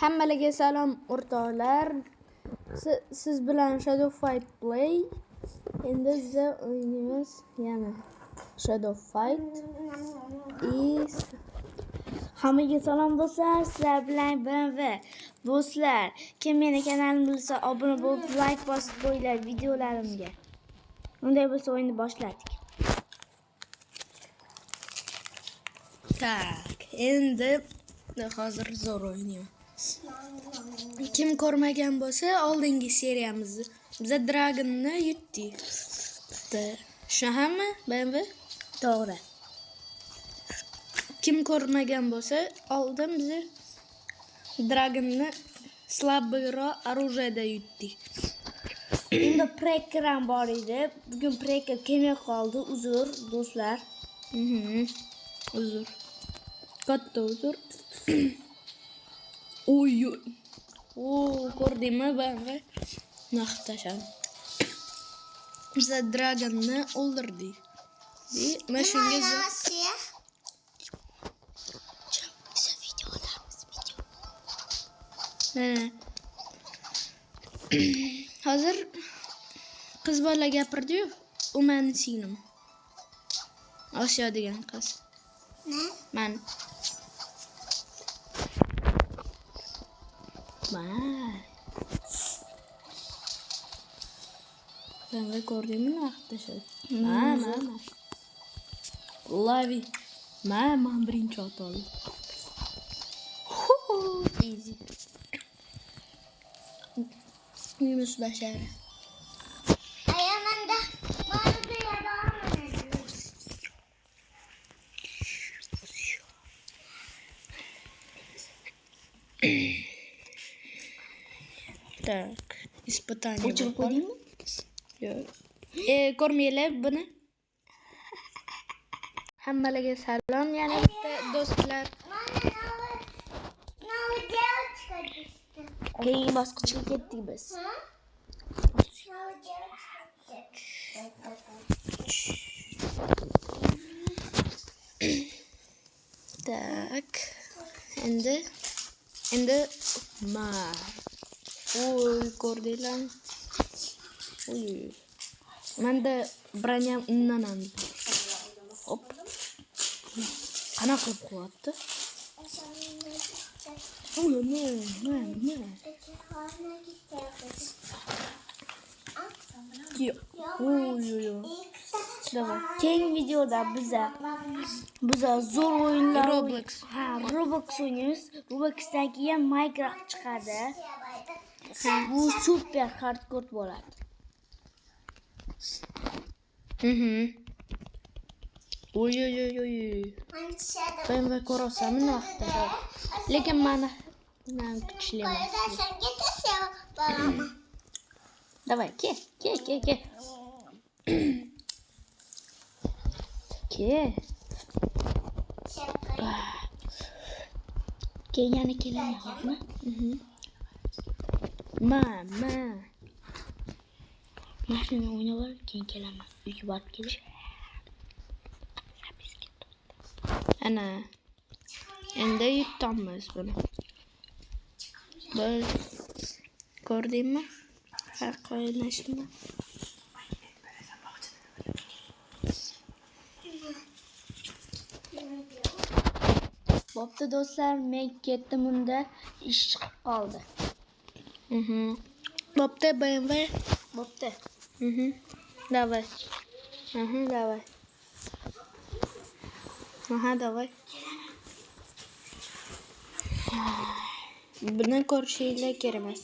Hammalarga salom o'rtoqlar. Siz bilan Shadow Fight Play. Endi biz o'ynaymiz yana Shadow Fight. Hammaga salom do'stlar. Sizlar bilan BMW. Do'stlar, kim meni kanalimni bilsa obuna bo'lib, like bosib qo'yinglar videolarimga. Unday bo'lsa o'yinni boshladik. Tak, endi hozir zo'r o'ynayman. Kim ko'rmagan bo'lsa, oldingi seriyamizni biz Dragonni yutdik. Shunami? BMW? To'g'ri. Kim ko'rmagan bo'lsa, oldin biz Dragonni slabroq оружиеda yutdik. Endi prekram bor edi. Bugun preker kelmay qoldi. Uzr, do'stlar. Uzr. Katta uzr. Oy. Ko'rdingmi BMW? Muhtasham. Biz Dragonni o'ldirdik. Mana shunga hozir qiz bola gapirdi-yu, u meni singlim. Osiyo degan qiz. Men. Ben ko'rdingmi vaqtda? Mana. Lavi. Men birinchi ot oldim. Easy. Yunus Bashar. Ayamanda bana bir yardım ediyor. Так, испытание. Uçup koyayım mı? Yok. Ko'rmaylar buni. Hammalarga salom yana bitta do'stlar. Keyingi bosqichga ketdik biz. Tak. Endi Oy, ko'rdinglar. Oy. Menda branyam undan. Hop. Qana qilib qo'yapti. Давай. Keyingi videoda biz zo'r o'yinlar Roblox o'ynaymiz. Robloxdan keyin Minecraft chiqadi. Bu super hardcore bo'ladi. Oy. Ben ko'rasam vaqtida. Lekin men kuchli emas. Давай, ke. Yana kelaman. Mashina o'ynalar, keyin kelaman. Uyga borib kelish. Ana. Endi yutamiz buni. Biz ko'rdingmi? Har qo'yilishini. Bo'pti do'stlar, men ketdim unda ish chiqib qoldi. Bo'pti BMW. Bo'pti. Давай. Давай. Давай. Buni ko'rishinglar kerak emas.